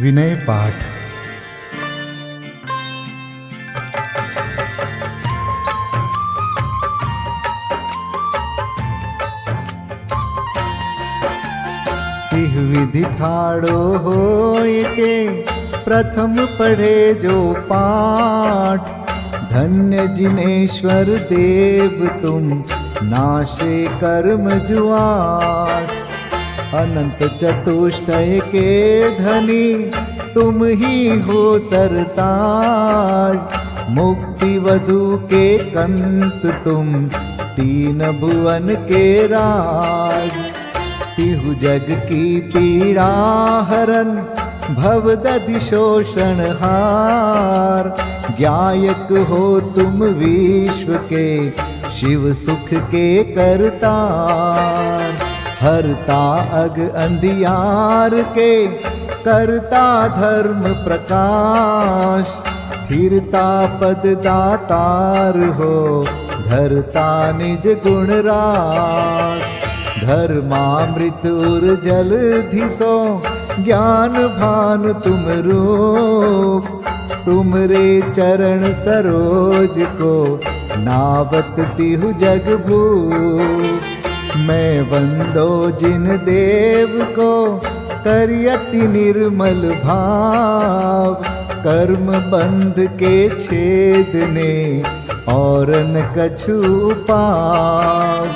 विनय पाठ। तिह विधि ठाड़ो होय के प्रथम पढ़े जो पाठ। धन्य जिनेश्वर देव तुम नाशे कर्म जुआट। अनंत चतुष्टय के धनी तुम ही हो सरताज। मुक्ति वधु के कंत तुम तीन भुवन के राज। तिहु जग की पीड़ा हरन भवदधि शोषण हार। ज्ञायक हो तुम विश्व के शिव सुख के करतार। हरता अग अंधियार के करता धर्म प्रकाश। स्थिरता पद दातार हो धरता निज गुण रास। धर्मामृत उर जल धिसो ज्ञान भानु तुम रूप। तुमरे चरण सरोज को नावत तिहु जग भूप। मैं वंदो जिन देव को करियति निर्मल भाव। कर्म बंध के छेदने और न कछु पाव।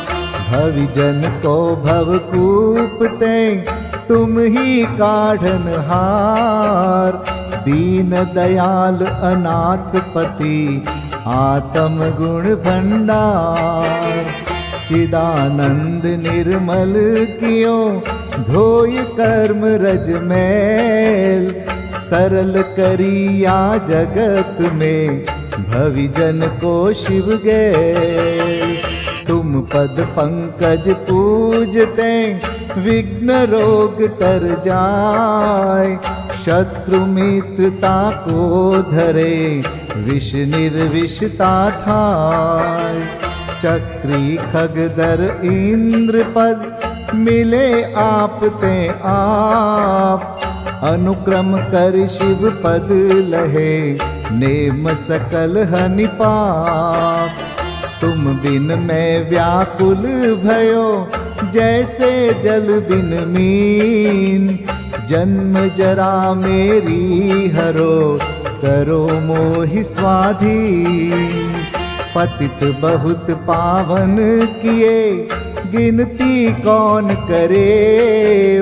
भविजन को भवकूपते तुम ही काढ़न हार। दीन दयाल अनाथ पति आत्म गुण भंडार। चिदानंद निर्मल कियो धोय कर्म रज मैल। सरल करिया जगत में भविजन को शिव गैल। तुम पद पंकज पूजते विघ्न रोग तर जाय। शत्रु मित्रता को धरे विष निर्विषता थाय। चक्री खगदर इंद्र पद मिले आप ते आप। अनुक्रम कर शिव पद लहे नेम सकल हनि पाप। तुम बिन मैं व्याकुल भयो जैसे जल बिन मीन। जन्म जरा मेरी हरो करो मोहि स्वाधीन। पतित बहुत पावन किए गिनती कौन करे।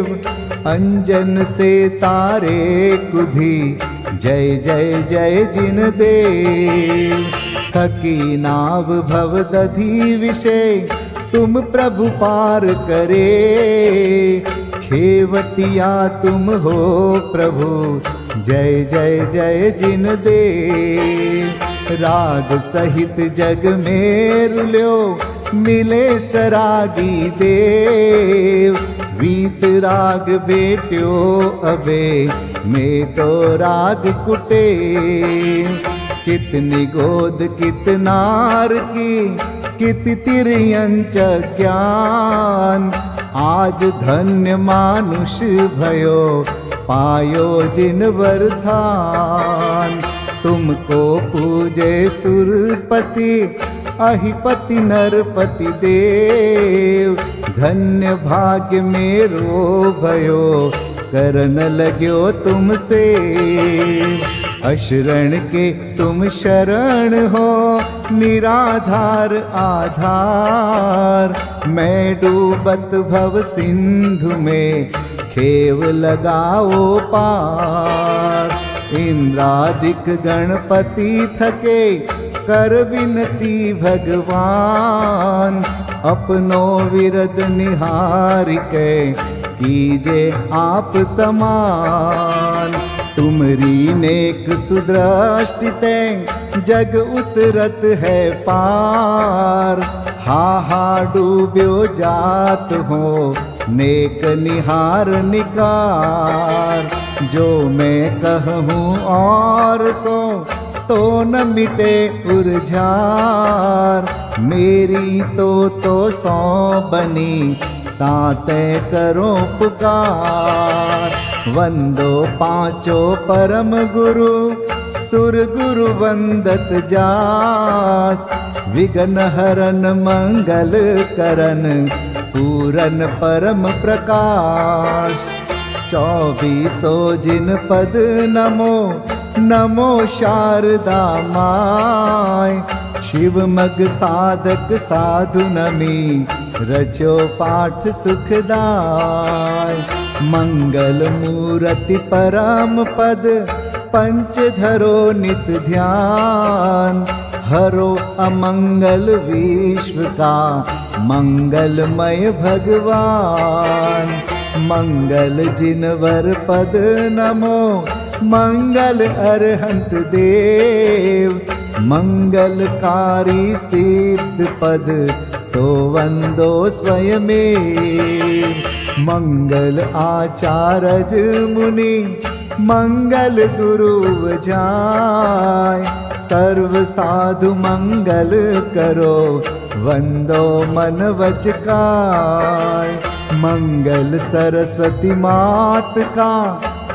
अंजन से तारे कुधी जय जय जय जिन देव। थकी नाव भवदधि विषय तुम प्रभु पार करे। खेवटिया तुम हो प्रभु जय जय जय जिन देव। राग सहित जग में रुल्यो मिले सरागी देव। वीत राग बेट्यो अबे में तो राग कुटे। कितनी गोद कितनार की कित तिर्यंच ज्ञान। आज धन्य मानुष भयो पायो जिन वरदान। तुमको पूजे सुरपति अहिपति नरपति देव। धन्य भाग्य मेरो भयो करन लग्यो तुमसे। अशरण के तुम शरण हो निराधार आधार। मैं डूबत भव सिंधु में खेव लगाओ पार। इंद्रादिक गणपति थके कर विनती भगवान। अपनो विरद निहार के कीजे आप समान। तुमरी नेक सुदृष्टिते जग उतरत है पार। हा डूब्यो जात हो नेक निहार निकार। जो मैं कहूँ और सो तो न मिटे उर्जार। मेरी तो सौ बनी ताते करो पुकार। वंदो पांचों परम गुरु सुर गुरु वंदत जास। विघ्न हरन मंगल करन पूरन परम प्रकाश। 24 जिन पद नमो नमो शारदा माय। शिव मग साधक साधु नमी रचो पाठ सुखदाय। मंगल मूर्ति परम पद पंच धरो नित ध्यान। हरो अमंगल विश्व का मंगलमय भगवान। मंगल जिनवर पद नमो मंगल अरहंत देव। मंगलकारी सिद्ध पद सोवंदो स्वयमेव। मंगल आचारज मुनि मंगल गुरु जाय। सर्व साधु मंगल करो वंदो मन वच काय। मंगल सरस्वती मात का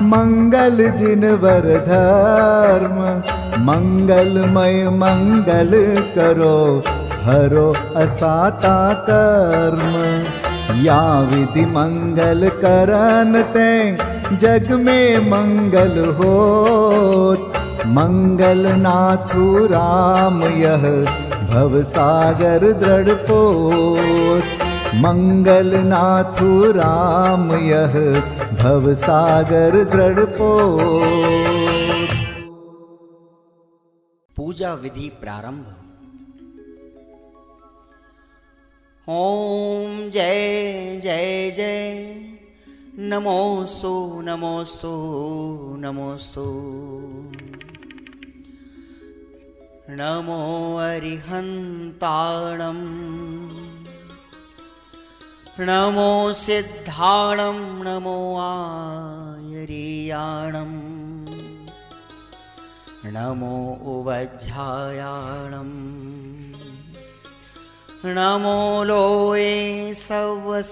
मंगल जिनवर धर्म। मंगलमय मंगल करो हरो असाता कर्म। या विधि मंगल करन ते जग में मंगल होत। मंगल नाथु राम यह भव सागर दृढ़ पोत। मंगल नाथु राम यह भव सागर दृढ़ पोत। पूजा विधि प्रारंभ। ओम जय जय जय नमोस्तु नमोस्तु नमोस्तु। नमो अरिहन्ताणं नमो सिद्धाणं नमो आयर्याणं नमो उवज्झायाणं नमो लोये सवसाहुणम्।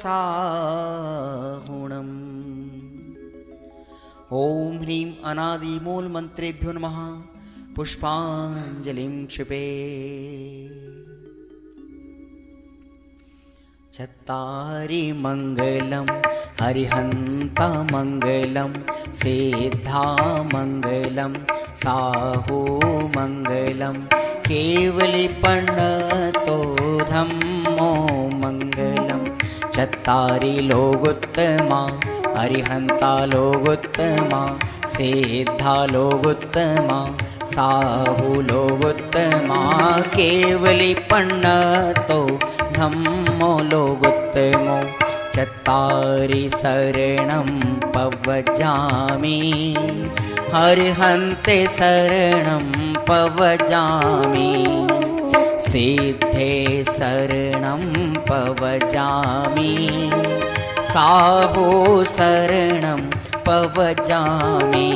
ओम ह्रीं अनादिमूल मंत्रेभ्यो नमः। पुष्पांजलिं क्षिपे। चत्तारि मंगलम हरिहंता मंगलम सिद्धा मंगलम साहू मंगलम केवलीपन्नतो धम्मो मंगलम। चत्तारि लोगोत्तमा हरिहंता लोगोत्तमा सिद्धा लोगोत्तमा साहू लोगोत्तमा केवलीपन्नतो धम्मो लोगोत्तमो। चत्तारि शरणं पवजामि हरिहन्ते शरणं पवजामि। सिद्धे शरणं पवजामि साहो शरणं पवजामि।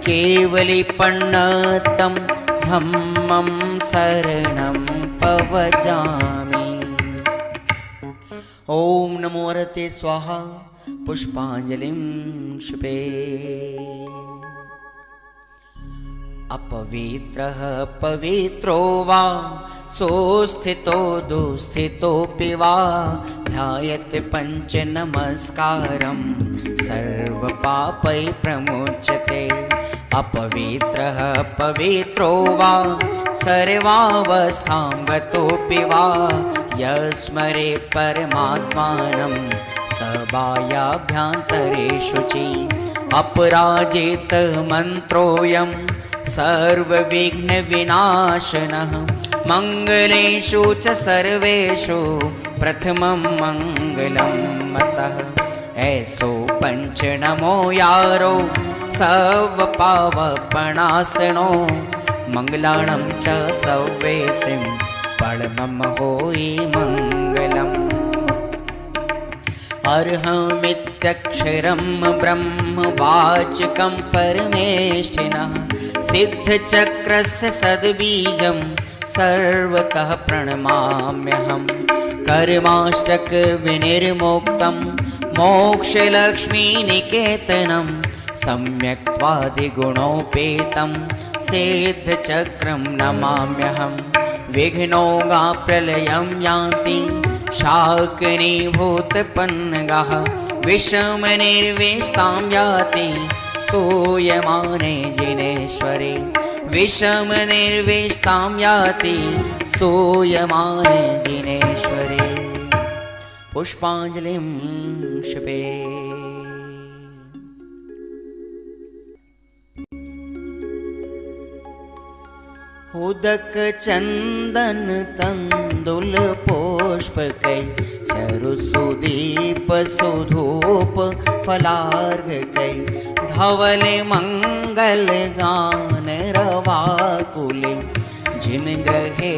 केवलीपन्नतं धम्मं शरणं पवजामि। ओम नमो हरते स्वाहा। पुष्पांजलिं क्षिपे। अपवित्रः पवित्रो वा सोस्थितो दुस्थितोऽपि वा ध्यायते पंच नमस्कारं सर्वपापै प्रमुच्यते। अपवित्रः पवित्रो वा सर्वावस्थां गतोऽपि वा यस्मरेत् परमात्मानं सबाह्याभ्यन्तरे शुचि। अपराजित मन्त्रोऽयं सर्वविघ्नविनाशनः मंगलेषु च सर्वेषु प्रथमं मंगलं मतः। ऐसो पंच नमो यारो सर्वपावपणासनो मंगलाणं च सव्वेसिं परमं होई मंगलम्। अर्हमित्यक्षरं ब्रह्म वाचकं परमेष्ठिनः सिद्धचक्रस्य सद्बीजं सर्वतः प्रणमाम्यहम्। कर्माष्टक विनिर्मुक्तं मोक्षलक्ष्मीनिकेतनं सम्यक्त्वादिगुणोपेतं सिद्धचक्रं नमाम्यहं। विघ्नौघाप्रलयं यान्ति शाकिनीभूतपन्नगाः, विषमनिर्विष्टां याति स्तूयमाने जिनेश्वरे। विषमनिर्विष्टां याति स्तूयमाने जिनेश्वरे। पुष्पाञ्जलिं क्षिपे। उदक चंदन तंदुल पुष्पकै चरुसुदीप सुधूप फलार्घकै धवल मंगल गान रवाकुले जिन ग्रहे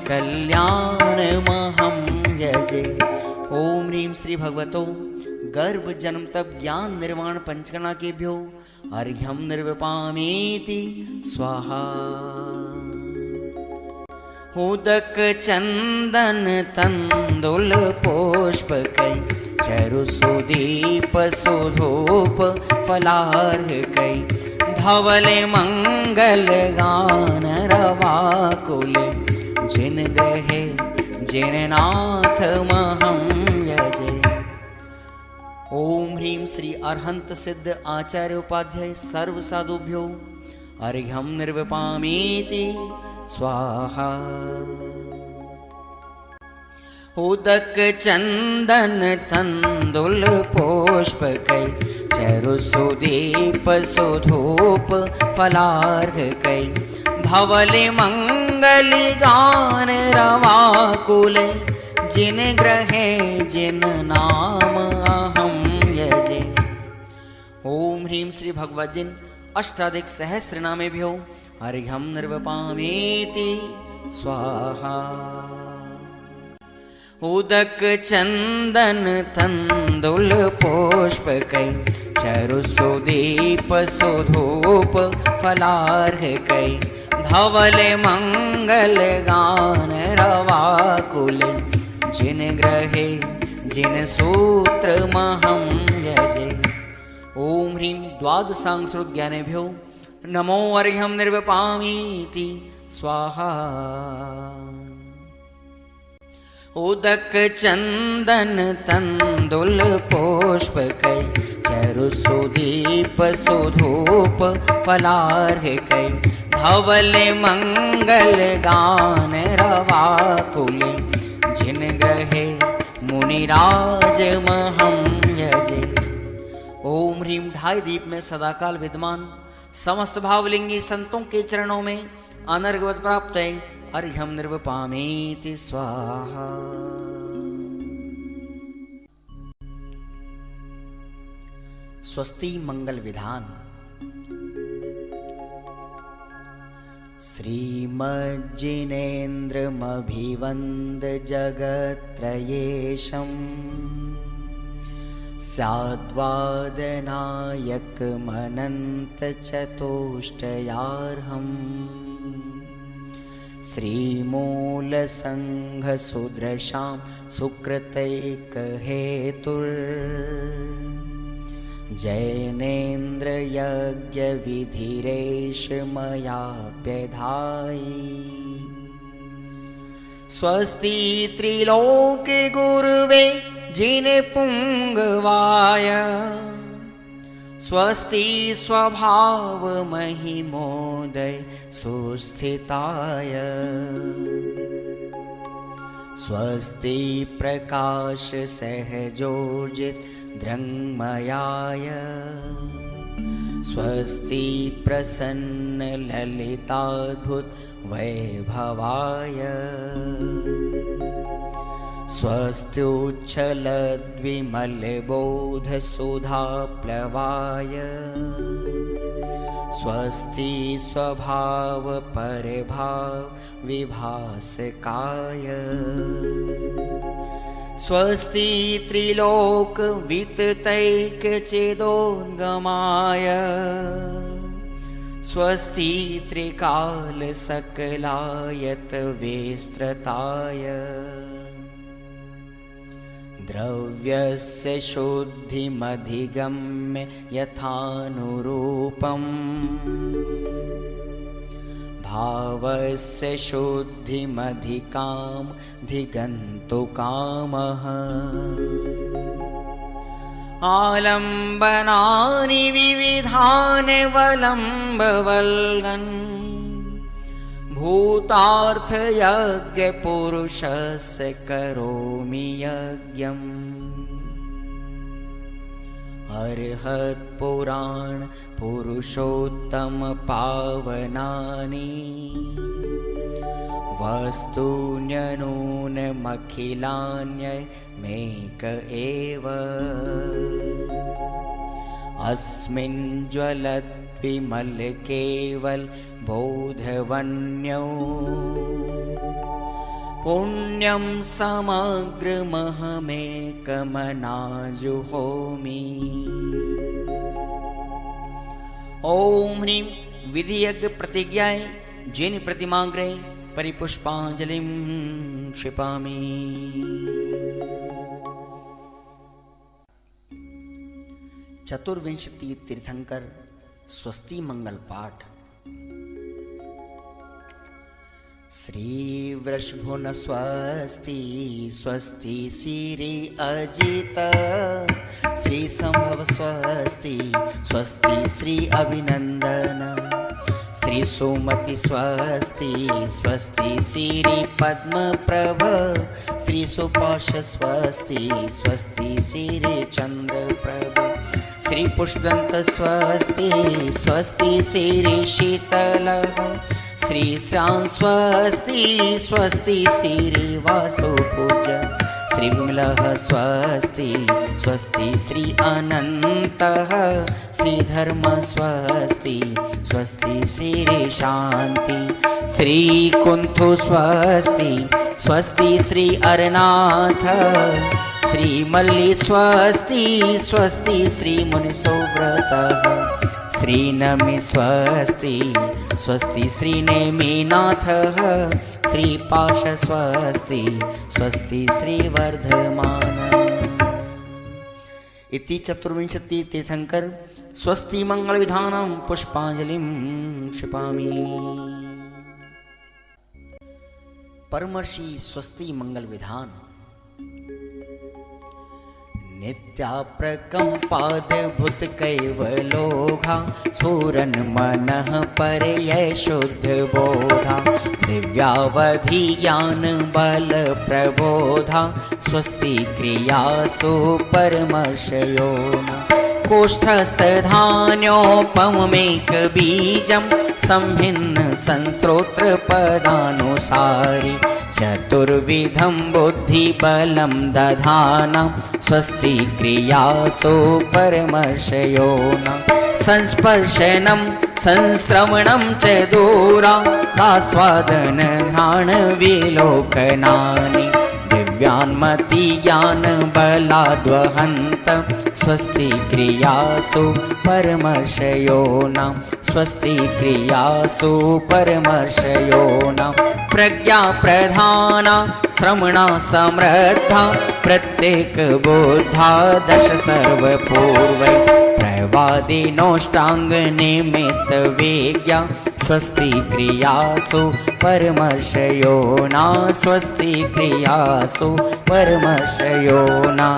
कल्याण महं यजे। ओम ह्रीं श्री भगवतो गर्भ जन्म तप ज्ञान निर्वाण पंचकर्णा केभ्यो अर्घ्यं निर्विपामीति स्वाहा। उदक चंदन तंदुल पुष्पकै चरुसुदीप सुधूप फलार्घकै धवल मंगल गान रवाकुल जिन ग्रहे जिन नाथ महं यजे। ओम ह्रीं श्री अरहंत सिद्ध आचार्य उपाध्याय सर्व साधुभ्यो अर्घ्यं निर्विपामीति स्वाहा। उदक चंदन तंदुल पुष्पकै चरुसुदीप सुधूप फलार्घकै धवल मंगल गान रवाकुल जिन ग्रहे जिन नाम अहं यजे। ओम ह्रीं श्री भगवद्जिन अष्टाधिक सहस्र नामेभ्यो अर्घ्यं निर्विपामीति स्वाहा। उदक चंदन तंदुल पुष्पकै चरुसुदीप सुधूप फलार्घकै धवल मंगल गान रवाकुल जिन ग्रहे जिन सूत्र महं यजे। ओम ह्रीं द्वादशांग ज्ञानेभ्यो नमो अर्घ्यं निर्विपामीति स्वाहा। उदक चंदन तंदुल पुष्पकै चरुसुदीप सुधूप फलार्घकै धवल मंगल गान रवाकुल जिन ग्रहे मुनिराज महं यजे। ओम ह्रीं ढाई दीप में सदाकाल विद्यमान समस्त भावलिंगी संतों के चरणों में अनर्घवत प्राप्त है अर्घ्यं निर्विपामीति स्वाहा। स्वस्ति मंगल विधान। श्रीमज्जिनेन्द्रमभिवन्द जगत्त्रयेशम् स्याद्वादनायकमनन्तचतुष्टयार्हम् श्रीमूलसङ्घसुदृशां सुकृतैकहेतुर् जैनेन्द्रयज्ञविधिरेष मयाप्यधायि। स्वस्ति त्रिलोके गुरुवे जिनपुङ्गवाय स्वस्ति स्वभाव महिमोदय सुस्थिताय स्वस्ति प्रकाश सहजोजित दृङ्मयाय स्वस्ति प्रसन्न ललिताद्भुत वैभवाय स्वस्त्युच्छलद्विमलबोधसुधाप्लवाय स्वस्ति स्वभाव परभाव विभासकाय स्वस्ति त्रिलोक विततैकचेदोद्गमाय स्वस्ति त्रिकाल सकलायत विस्तृताय द्रव्यस्य शुद्धिमधिगम्य यथानुरूपम् भावस्य शुद्धिमधिकाम् धिगन्तु कामः आलम्बनानि विविधानि वलम्बवल्गन् भूतार्थयज्ञपुरुषस्य करोमि यज्ञम् अर्हत्पुराण पुरुषोत्तम पावनानि वस्तून्यनूनमखिलान्यमेक एव अस्मिन् ज्वलद्विमल केवल बोधवन्यो पुण्यं समग्रमहमेकमनाजुहोमि। ओम ह्रीं विधियज्ञ प्रतिज्ञाय जिन प्रतिमाग्रे परिपुष्पांजलिं क्षिपामि। चतुर्विंशति तीर्थंकर स्वस्ति मंगल पाठ। श्री वृषभुन स्वस्ति स्वस्ति श्री अजित श्री संभव स्वस्ति स्वस्ति श्री अभिनंदन श्री सुमति स्वस्ति स्वस्ति श्री पद्म प्रभ श्री सुपाश स्वस्ति स्वस्ति श्री चंद्र प्रभ श्री पुष्पदंत स्वस्ति स्वस्ति श्री शीतल श्री श्याम स्वस्ति स्वस्ति श्री वासुपूज श्री विमलः स्वस्ति स्वस्ति श्री अनन्तः श्री धर्म स्वस्ति स्वस्ति श्री शांति श्री कुंथु स्वस्ति स्वस्ति श्री अरनाथ श्री मल्ली स्वस्ति स्वस्ति श्री मुनिसोव्रतः श्री नमि स्वस्ति स्वस्ति श्री नेमिनाथः श्री पाश स्वस्ति स्वस्ति श्री वर्धमान। इति चतुर्विंशति तीर्थंकर स्वस्ति मंगल विधानं पुष्पांजलिं क्षिपामि। परमर्षि स्वस्ति मंगल विधान। नित्याप्रकम्पाद्भुत कैवलोघा सूरन मनः परयै शुद्ध बोधा दिव्यावधि ज्ञान बल प्रबोधा स्वस्ति क्रियासु परमर्षयोना कोष्ठस्थधान्योपमेक बीजं संभिन्न संस्रोत्र पदानुसारि चतुर्विधं बुद्धिबलं दधाना स्वस्ति क्रियासु परमर्षयोना संस्पर्शनं संश्रवणं च दूरादास्वादन घ्राण विलोकनानि दिव्यान्मति ज्ञान बलाद्वहन्त स्वस्ति क्रियासु परमर्षयोना स्वस्ति क्रियासु परमर्षयोना प्रज्ञा प्रधाना श्रवणा समृद्धा प्रत्येक बोधा दश सर्वपूर्वै प्रवादिनोष्टांग निमित्त वेज्ञा स्वस्ति क्रियासु परमर्षयोना स्वस्ति क्रियासु परमर्षयोना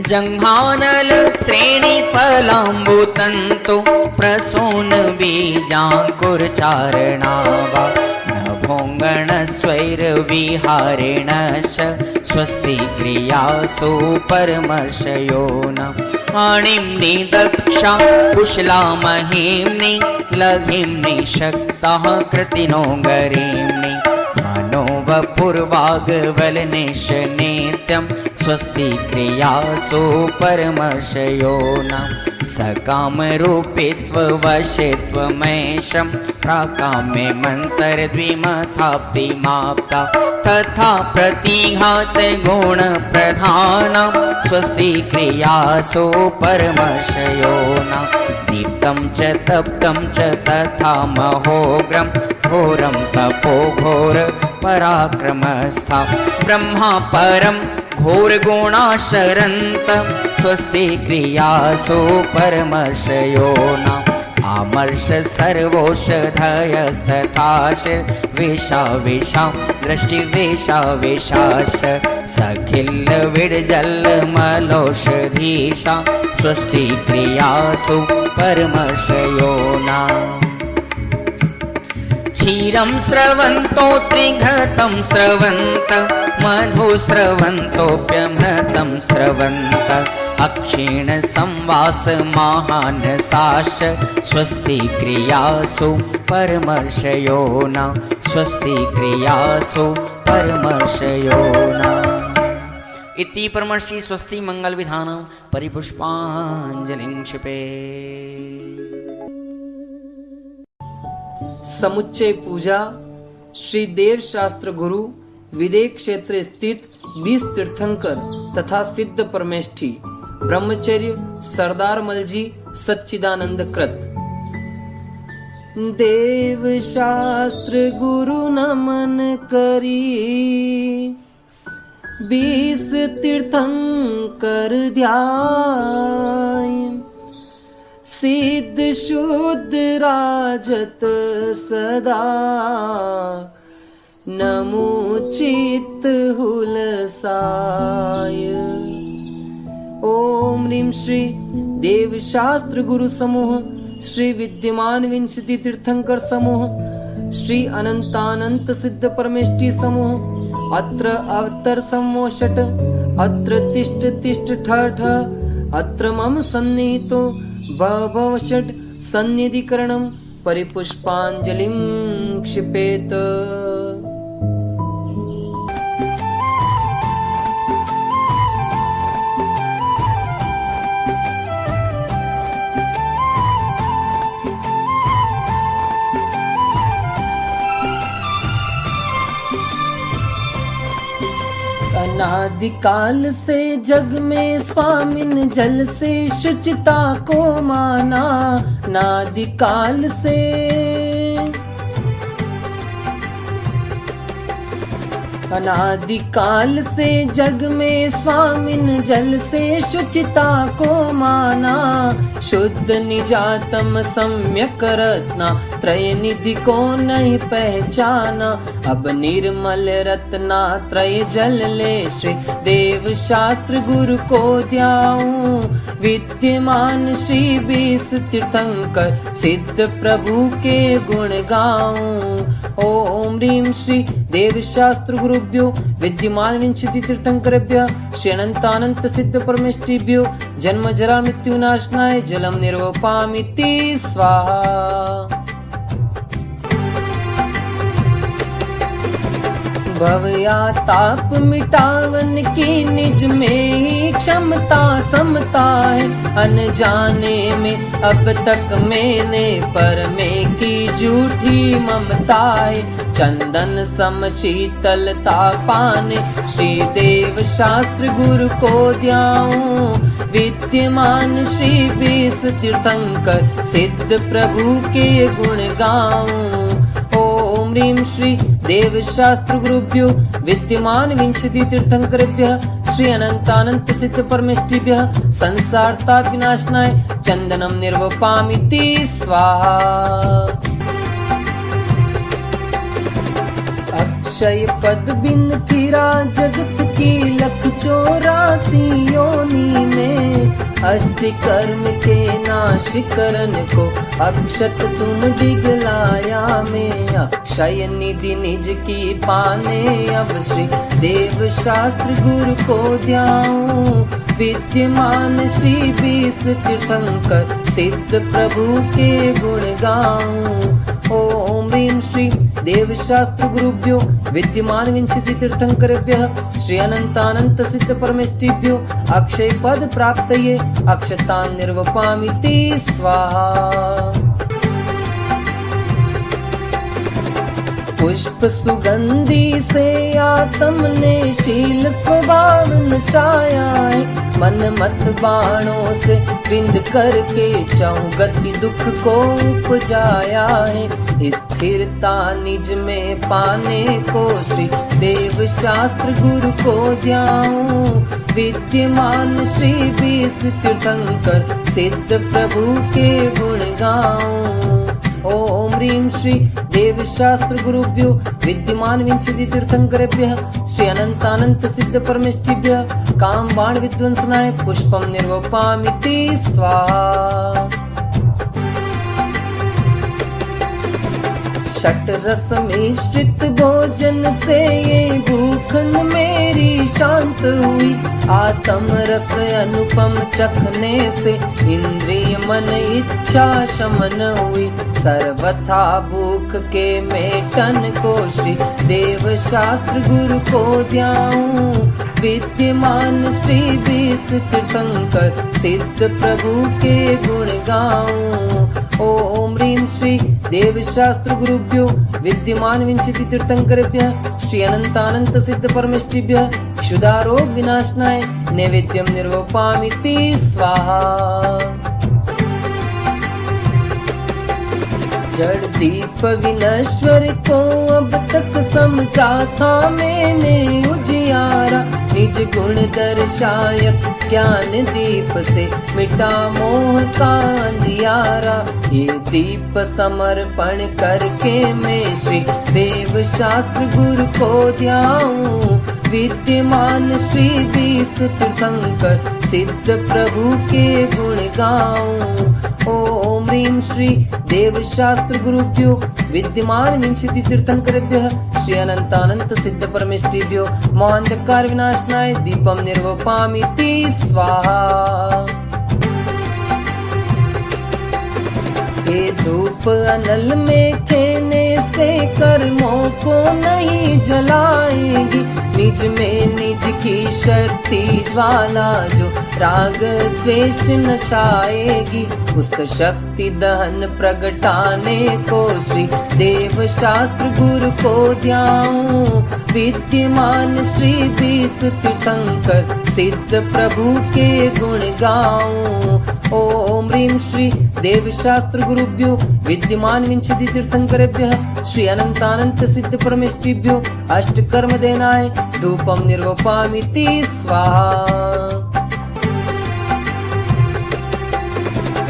जंघानल श्रेणी फलाम्बुतंतु प्रसून बीजांकुरचारणावा नभोंगण स्वैर विहारेणश्च स्वस्ति क्रियासु परमर्षयोना आणिम्नि दक्षा कुशला महिम्नि लघिम्नि शक्ताः कृतिनो गरीम्नि मनोवपुर्वाग्वलनिश नित्यं स्वस्ति क्रियासु परमर्षयोना सकामरूपित्ववशित्वमेशं प्राकाम्ये मन्तरद्विमथाप्तिमाप्ता तथा प्रतिघात गुणप्रधानं स्वस्ति क्रियासु परमर्षयोना दीप्तं च तप्तं च तथा महोग्रं घोरं तपो घोर पराक्रमस्था ब्रह्मा परं घोरगुणाशरन्त स्वस्ति क्रियासु परमर्षयो न आमर्ष सर्वौषधयस्तथाश वेशा वेशा दृष्टिवेशा वेशाश सखिल विडजल मलौषधीशा स्वस्ति क्रियासु परमर्षयो न क्षीरं स्रवन्तो त्रिघृतं स्रवन्त मधु स्रवन्तोऽप्यमृतं स्रवन्त अक्षीण संवास महानसाश स्वस्ति क्रियासु परमर्षयो न स्वस्ति क्रियासु परमर्षयो न इति परमर्षि स्वस्ति मंगल विधानं परिपुष्पाञ्जलिं क्षिपे। समुच्चय पूजा श्री देव शास्त्र गुरु विदेह क्षेत्र स्थित 20 तीर्थंकर तथा सिद्ध परमेष्ठी ब्रह्मचर्य सरदार मलजी सच्चिदानंद कृत। देव शास्त्र गुरु नमन करी 20 तीर्थंकर ध्याय सिद्ध शुद्ध राजत सदा नमो चित्त हुलसाय। ओम ह्रीं श्री देव शास्त्र गुरु समूह श्री विद्यमान विंशति तीर्थंकर समूह श्री अनंतानंत सिद्ध परमेष्ठी समूह अत्र अवतर समोषट अत्र तिष्ठ तिष्ठ ठ ठ अत्र मम सन्निहितो भव षट् सन्निधिकरणं परिपुष्पाञ्जलिं क्षिपेत। अनादिकाल से जग में स्वामिन जल से शुचिता को माना नादिकाल से अनादिकाल से जग में स्वामिन जल से शुचिता को माना शुद्ध निजातम सम्यक रत्ना त्रय निधि को नहीं पहचाना अब निर्मल रत्ना त्रय जल ले श्री देव शास्त्र गुरु को ध्याऊं विद्यमान श्री 20 तीर्थंकर सिद्ध प्रभु के गुण गाऊं। ओम ह्रीं श्री देव शास्त्र गुरुभ्यो विद्यमान विंशति तीर्थंकरेभ्यः श्री अनंतानंत सिद्ध परमेष्ठिभ्यो जन्म जरा मृत्यु नाशनाय जलम निर्वपामिति स्वाहा। भव या ताप मिटावन की निज में ही क्षमता समता है अनजाने में अब तक मैंने पर में की झूठी ममता है चंदन सम शीतलता पाने श्री देव शास्त्र गुरु को ध्याऊं विद्यमान श्री 20 तीर्थंकर सिद्ध प्रभु के गुण गाऊं। ओम ह्रीं श्री देव शास्त्र गुरुभ्यो विद्यमान विंशति तीर्थंकरेभ्यः श्री अनंतानंत सिद्ध परमेष्ठिभ्यः संसार ताप विनाशनाय चंदनम निर्वपामिति स्वाहा। अक्षय पद बिन फिरा जगत की लख 84 योनि में अष्ट कर्म के नाश करन को अक्षत तुम डिगलाया में अक्षय निधि निज की पाने अब श्री देव शास्त्र गुरु को ध्याऊं विद्यमान श्री 20 तीर्थंकर सिद्ध प्रभु के गुण गाऊं। ओम ह्रीं श्री देव शास्त्र गुरुभ्यो विद्यमान विंशति तीर्थंकरेभ्यः श्री अनंतानंत सिद्ध परमेष्ठिभ्यो अक्षय पद प्राप्तये अक्षतान् निर्वपामिति स्वाहा। पुष्प सुगंधी से आत्म ने शील स्वभाव नशाया है। मन मत बाणों से बिंद करके चाहूं गति दुख को उपजाया है। स्थिरता निज में पाने को श्री देव शास्त्र गुरु को ध्याऊं। विद्यमान श्री 20 तीर्थंकर सिद्ध प्रभु के गुण गाऊं। ओम ह्रीं श्री देव शास्त्र गुरुभ्यो विद्यमान विंशति तीर्थंकरेभ्यः श्री अनंतानंत सिद्ध परमेष्ठिभ्यः काम बाण विध्वंसनाय पुष्पम निर्वपामिति स्वाहा। षट रस मिश्रित भोजन से ये भूखन मेरी शांत हुई। आत्म रस अनुपम चखने से इंद्रिय मन इच्छा शमन हुई। सर्वथा भूख के मेटन को श्री देव शास्त्र गुरु को ध्याऊं। विद्यमान श्री 20 तीर्थंकर सिद्ध प्रभु के गुण गाऊं। ओम ह्रीं श्री देव शास्त्र गुरुभ्यो विद्यमान विंशति तीर्थंकरेभ्यः श्री अनंतानंत सिद्ध परमेष्ठिभ्यः क्षुधारोग विनाशनाय नैवेद्यम निर्वपामिति स्वाहा। जड़ दीप विनश्वर को अब तक समझा था मैंने उजियारा। निज गुण दर्शायक ज्ञान दीप से मिटा मोह का अंधियारा। ये दीप समर्पण करके मैं श्री देव शास्त्र गुरु को ध्याऊं। विद्यमान श्री 20 तीर्थंकर सिद्ध प्रभु के गुण गाऊं। ओम ह्रीं श्री देव शास्त्र गुरुभ्यो विद्यमान विंशति तीर्थंकरेभ्यः श्री अनंतानंत सिद्ध परमेष्ठिभ्यो मोहांधकार विनाशनाय दीपम निर्वपामिति स्वाहा। ये धूप अनल में खेने से कर्मों को नहीं जलाएगी। निज में निज की शक्ति ज्वाला जो राग द्वेष नशाएगी। उस शक्ति दहन प्रगटाने को श्री देव शास्त्र गुरु को ध्याऊं। विद्यमान श्री 20 तीर्थंकर सिद्ध प्रभु के गुण गाऊं। ओम ह्रीं श्री देव शास्त्र गुरुभ्यो विद्यमान विंशति तीर्थंकरेभ्यः श्री अनंतानंत सिद्ध परमेष्ठिभ्यो अष्ट कर्म देनाय धूपम निर्वपामिति स्वाहा।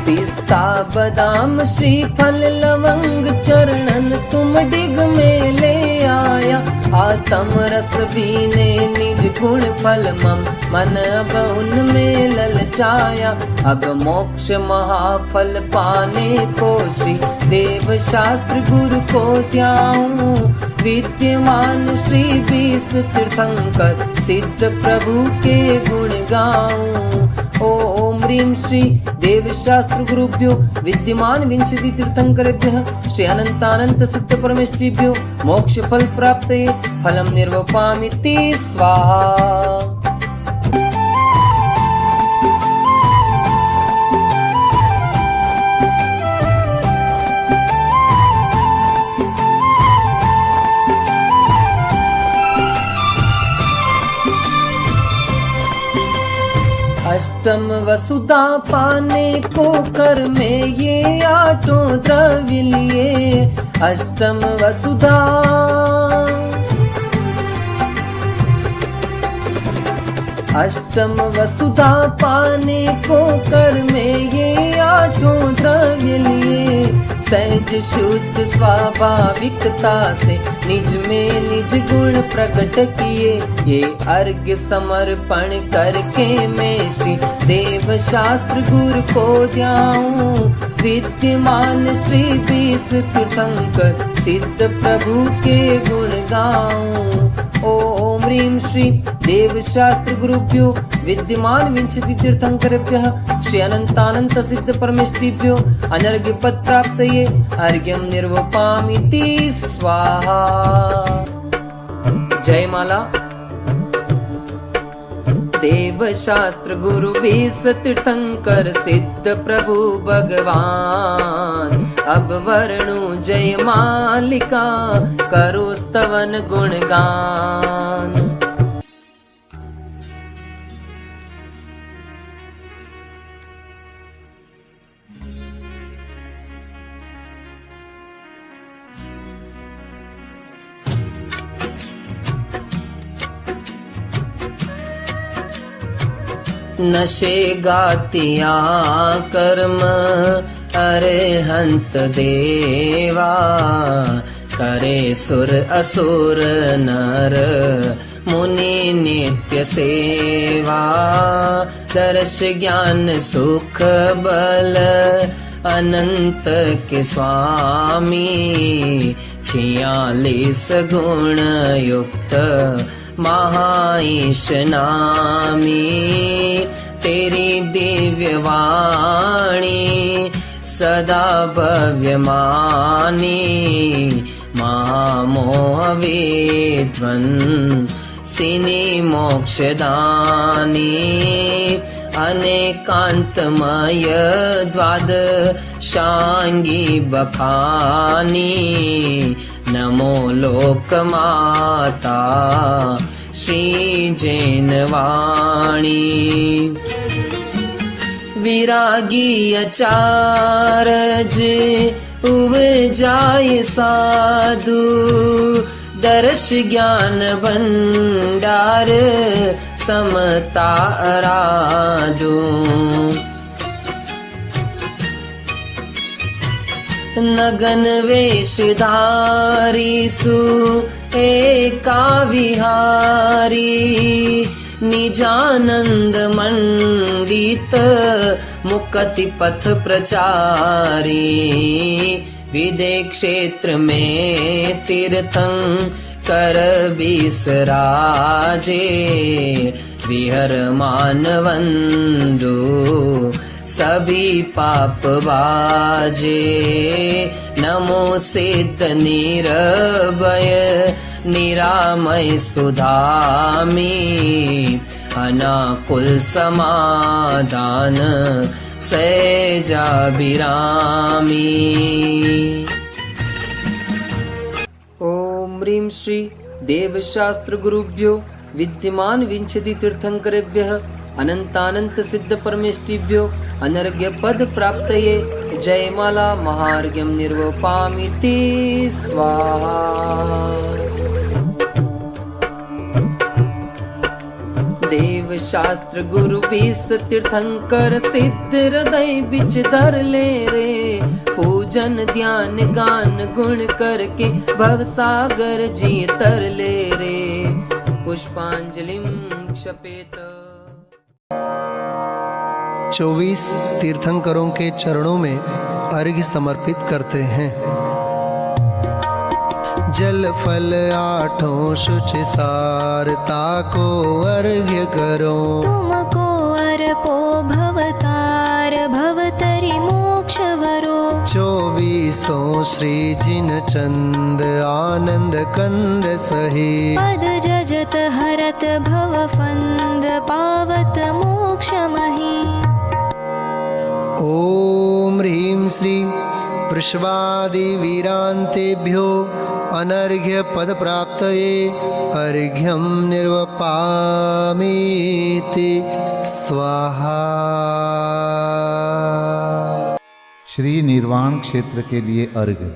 पिस्ता बादाम श्रीफल लवंग चरणन तुम डिग में ले आया। आत्म रस बीने निज गुण फल मम मन अब उनमें ललचाया। अब मोक्ष महाफल पाने को श्री देव शास्त्र गुरु को ध्याऊं। विद्यमान श्री 20 तीर्थंकर सिद्ध प्रभु के गुण गाऊं। ओम ह्रीं श्री देव शास्त्र गुरुभ्यो विद्यमान विंशति तीर्थंकरेभ्यः श्री अनंतानंत सिद्ध परमेष्ठिभ्यो मोक्ष फल प्राप्तये फलम निर्वपामिति स्वाहा। अष्टम वसुधा पाने को कर में ये आठों द्रव्य लिए। अष्टम वसुधा अष्टम वसुधा पाने को कर में ये आठों द्रव्य लिए। सहज शुद्ध स्वाभाविकता से निज में निज गुण प्रकट किए। ये अर्घ्य समर्पण करके मैं श्री देव शास्त्र गुरु को ध्याऊं। विद्यमान श्री 20 तीर्थंकर सिद्ध प्रभु के गुण गाऊं। ओम ह्रीं श्री देव शास्त्र गुरुभ्यो विद्यमान विंशति तीर्थंकरेभ्यः श्री अनंतानंत सिद्ध परमेष्ठिभ्यो अनर्घ्य पद प्राप्तये अर्घ्यम निर्वपामिति स्वाहा। जय माला। देव शास्त्र गुरु 20 तीर्थंकर सिद्ध प्रभु भगवान अब वर्णु जय मालिका, करो स्तवन गुणगान। नशे गातिया कर्म अरहंत देवा, करे सुर असुर नर मुनि नित्य सेवा। दर्श ज्ञान सुख बल अनंत के स्वामी, 46 गुण युक्त महाईश नामी। तेरी दिव्य वाणी सदा भव्य मानी, महामोह विध्वंसिनी मोक्षदानी। अनेकांतमय द्वादशांगी बखानी, नमो लोकमाता श्री जैनवाणी। विरागी अचारज उपजाय साधु, दर्श ज्ञान भंडार समता आराधू। नगन वेशधारी सु एका विहारी, निजानंद मंडित मुक्ति पथ प्रचारी। विदेह क्षेत्र में तीर्थंकर बिसराजे, विहर मानवंदु सभी पाप बाजे। नमो सिद्ध निरभय निरामय सुधामी, अनाकुल समाधान सहजाभिरामी। ओम ह्रीं श्री देवशास्त्र गुरुभ्यो विद्यमान विंशति तीर्थंकरेभ्यः अनंतानंत सिद्ध परमेष्टिभ्यो अनर्घ्य पद प्राप्तये जयमाला महार्घ्यं निर्वपामिति स्वाहा। देव शास्त्र गुरु 20 तीर्थंकर सिद्ध हृदय बिच धर ले रे। पूजन ध्यान गान गुण करके भव सागर जी तर ले रे। पुष्पांजलिं क्षपेत। 24 तीर्थंकरों के चरणों में अर्घ्य समर्पित करते हैं। जल फल आठों शुचि सारता को अर्घ्य करो। तुमको अर्पो भवतार भवतरि मोक्ष वरो। 24 श्री जिन चंद आनंद कंद सही। पद जजत हरत भव फंद पावत मोक्ष मही। ओम ह्रीं श्री वृषभादि वीरांतेभ्यो अनर्घ्य पद प्राप्तये अर्घ्यं निर्वपामीति स्वाहा। श्री निर्वाण क्षेत्र के लिए अर्घ्य।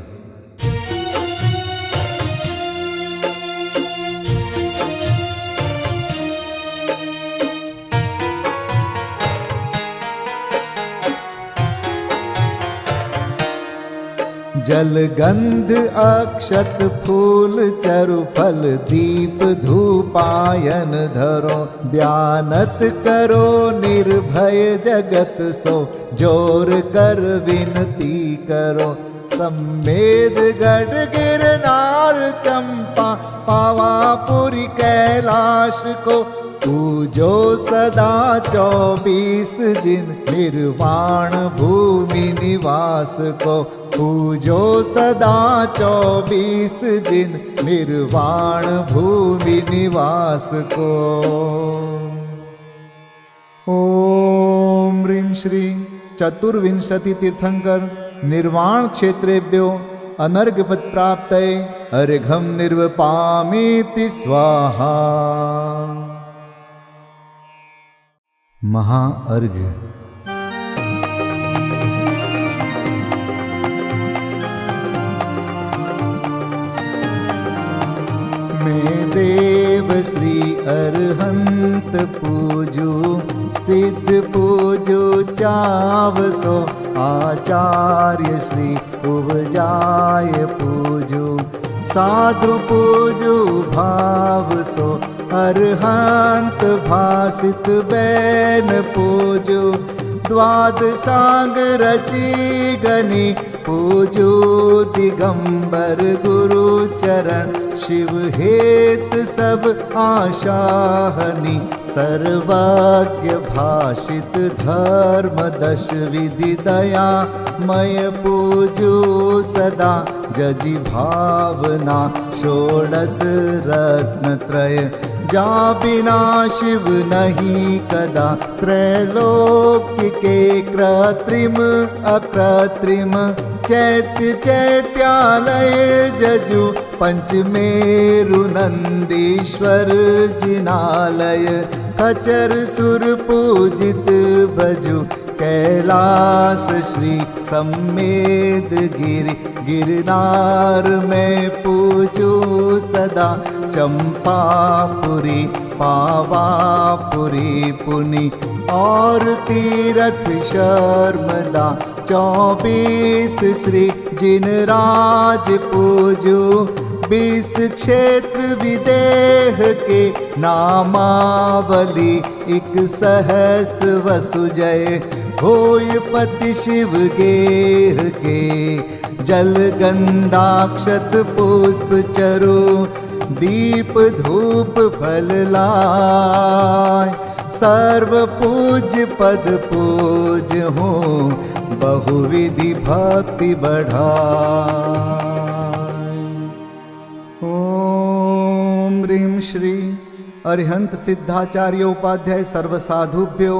जल गंध अक्षत फूल चरु फल दीप धूपायन धरो। ध्यानत करो निर्भय जगत सो जोर कर विनती करो। सम्मेद गढ़ गिरनार चंपा पावापुरी कैलाश को पूजो सदा 24 जिन निर्वाण भूमि निवास को। पूजो सदा 24 जिन निर्वाण भूमि निवास को। ओम ह्रीं श्री चतुर्विंशति तीर्थंकर निर्वाण क्षेत्रेभ्यो अनर्घपद प्राप्तये अर्घम निर्वपामीति स्वाहा। महाअर्घ। मैं देव श्री अरहंत पूजू सिद्ध पूजू चावसो आचार्य श्री उपजाय पूजू साधु पूजू भाव सो अरहंत भासित बैन पूजू द्वादशांग रची गनी पूजू दिगंबर गुरु चरण शिव हेत सब आशाहनि सर्वज्ञ भाषित धर्म दश विधि दया मय पूजू सदा जजी भावना षोडश रत्न त्रय जा बिना शिव नहीं कदा त्रैलोक्य के कृत्रिम अकृत्रिम चैत्य चैत्यालय जजु पंचमेरु नंदीश्वर जिनालय खचर सुर पूजित बजु कैलास श्री सम्मेद गिरि गिरनार में पूजू सदा चंपापुरी पावापुरी पुनि और तीरथ शर्मदा 24 श्री जिनराज पूजू 20 क्षेत्र विदेह के नामावली 1 सहस वसुजय होय पति शिव गेह के जल गंधाक्षत पुष्प चरु दीप धूप फल लाय सर्व पूज्य पद पूज हो बहुविधि भक्ति बढ़ाय। ओम ह्रीं श्री अरिहंत सिद्धाचार्य उपाध्याय सर्वसाधुभ्यो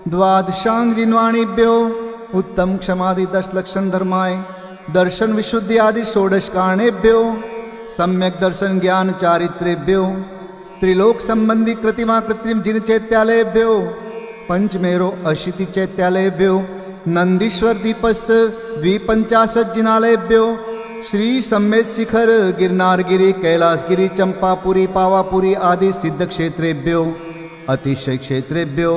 द्वादशांग जिन्वाणीभ्यो उत्तम क्षमादि 10 लक्षण धर्माय दर्शन विशुद्धि आदि 16 कारणेभ्यो सम्यक दर्शन ज्ञान चारित्रेभ्यो त्रिलोक संबंधी कृतिमा कृत्रिम जिन चैत्यालयभ्यो पंचमेरो अशीति चैत्यालयभ्यो नंदीश्वर दीपस्थ 250 जिनालयभ्यो श्री सम्मेद शिखर गिरनारगिरी कैलासगिरी चंपापुरी पावापुरी आदि सिद्ध क्षेत्रेभ्यो अतिशय क्षेत्रेभ्यो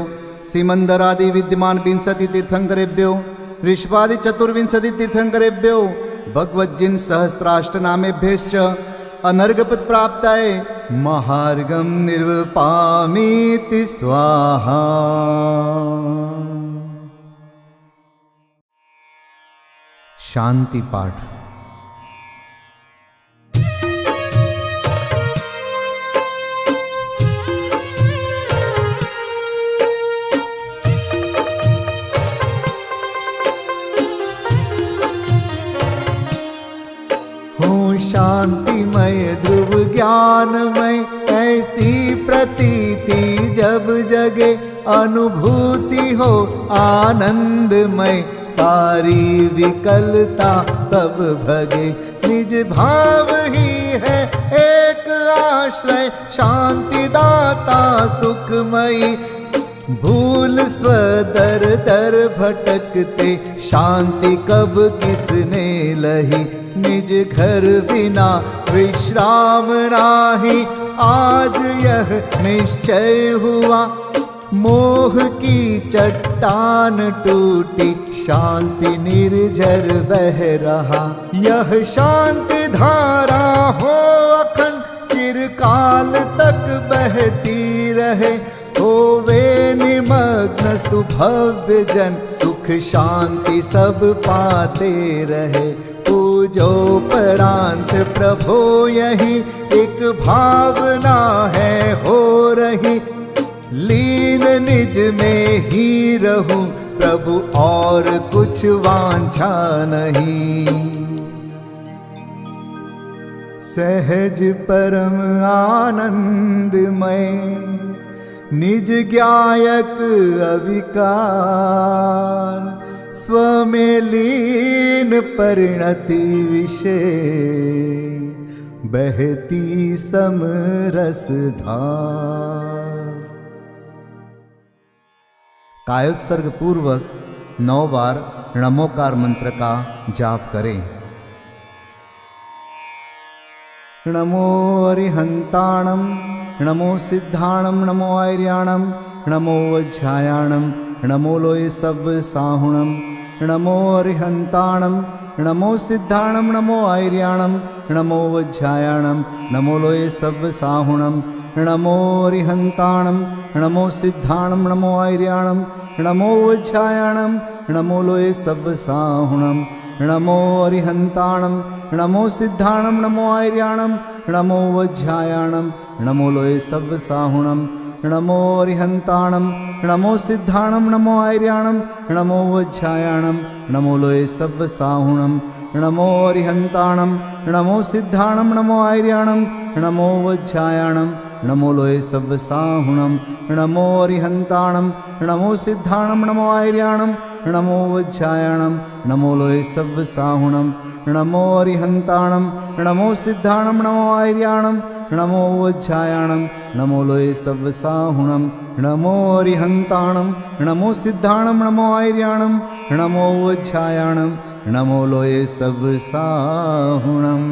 सिमंदरादि विद्यमान 20 तीर्थंकरेभ्यो ऋषभादि 24 तीर्थंकरेभ्यो भगवज्जिन सहस्राष्टनामेभ्यश्च अनर्घपद प्राप्ताय महार्घम निर्वपामीति स्वाहा। शांति पाठ। शांतिमय ध्रुव ज्ञानमय ऐसी प्रतीति जब जगे अनुभूति हो आनंदमय सारी विकलता तब भगे निज भाव ही है एक आश्रय शांति दाता सुखमयी भूल स्वदर दर भटकते शांति कब किसने लही निज घर बिना विश्राम नाही आज यह निश्चय हुआ मोह की चट्टान टूटी शांति निर्झर बह रहा यह शांति धारा हो अखंड चिरकाल तक बहती रहे होवे निमग्न सुभव्य जन सुख शांति सब पाते रहे पूजोपरांत प्रभो यही एक भावना है हो रही लीन निज में ही रहूं प्रभु और कुछ वांछा नहीं सहज परम आनंदमय निज ज्ञायक अविकार स्व में लीन परिणति विषय बहती समरस धार। कायोत्सर्ग पूर्वक 9 बार नमोकार मंत्र का जाप करें। नमो अरिहंताणं, नमो सिद्धाणं, नमो आर्याणं, नमो वज्रायाणं, नमो लोये सब साहुणं। नमो अरिहंताणं, नमो सिद्धाणं, नमो आर्याणं, नमो वज्रायाणं, नमो लोये सब साहुणं। नमो अरिहंताणं, नमो सिद्धाणं, नमो आर्याणं, नमो वज्रायाणं, नमो लोये सब साहुणं। नमो अरिहंताणं, नमो सिद्धाणं, नमो आर्याणं, नमो वज्रायाणं, नमो लोये सब साहुणं। नमो अरिहंताणं, नमो सिद्धाणं, नमो आर्याणं, नमो वज्रायाणं, नमो लोये सब साहुणं। नमो अरिहंताणं, नमो सिद्धाणं, नमो आर्याणं, नमो वज्रायाणं, नमो लोये सब साहुणं। नमो अरिहंताणं, नमो सिद्धाणं, नमो आर्याणं, नमो वज्रायाणं, नमो लोये सब साहुणं। नमो अरिहंताणं, नमो सिद्धाणं, नमो आर्याणं, नमो वज्रायाणं, नमो लोये सब साहुणं। नमो अरिहंताणं, नमो सिद्धाणं, नमो आर्याणं, नमो वज्रायाणं, नमो लोये सब साहुणं।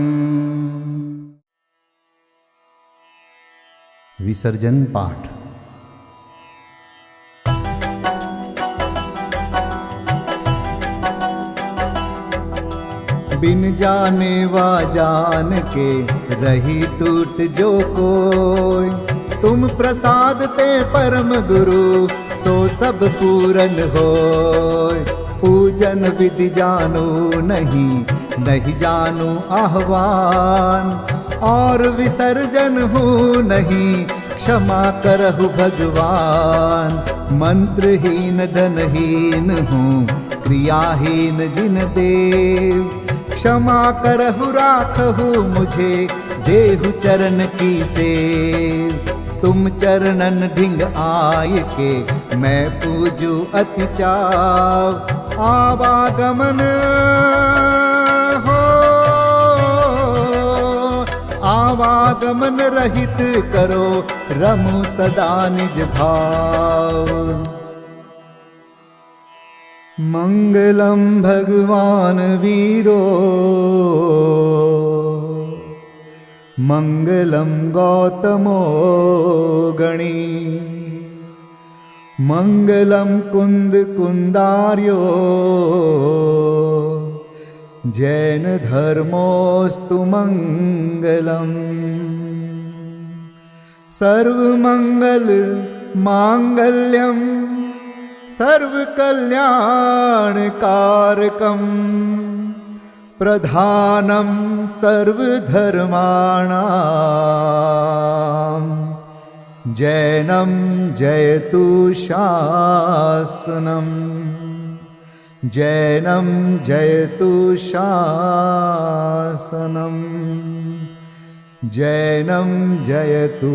विसर्जन पाठ। बिन जाने वा जान के रही टूट जो कोई, तुम प्रसाद ते परम गुरु सो सब पूरन होय। पूजन विधि जानो नहीं, नहीं जानो आह्वान, और विसर्जन हूँ नहीं, क्षमा करहु भगवान। मंत्रहीन धनहीन हूँ, क्रियाहीन जिन देव, क्षमा करहु राखहु मुझे, देहु चरण की सेव। तुम चरणन ढिंग आय के, मैं पूजू अति चाव। आवागमन हो, आवागमन रहित करो, रमु सदा निज भाव। मंगलम भगवान वीरो, मंगलम गौतमो गणी, मंगलम कुंद कुंदार्यो, जैन धर्मोस्तु मंगलम। सर्वमंगल मांगल्यम, सर्वकल्याणकारकं, प्रधानं सर्वधर्माणां, जैनं जयतु शासनं, जैनं जयतु शासनं, जैनं जयतु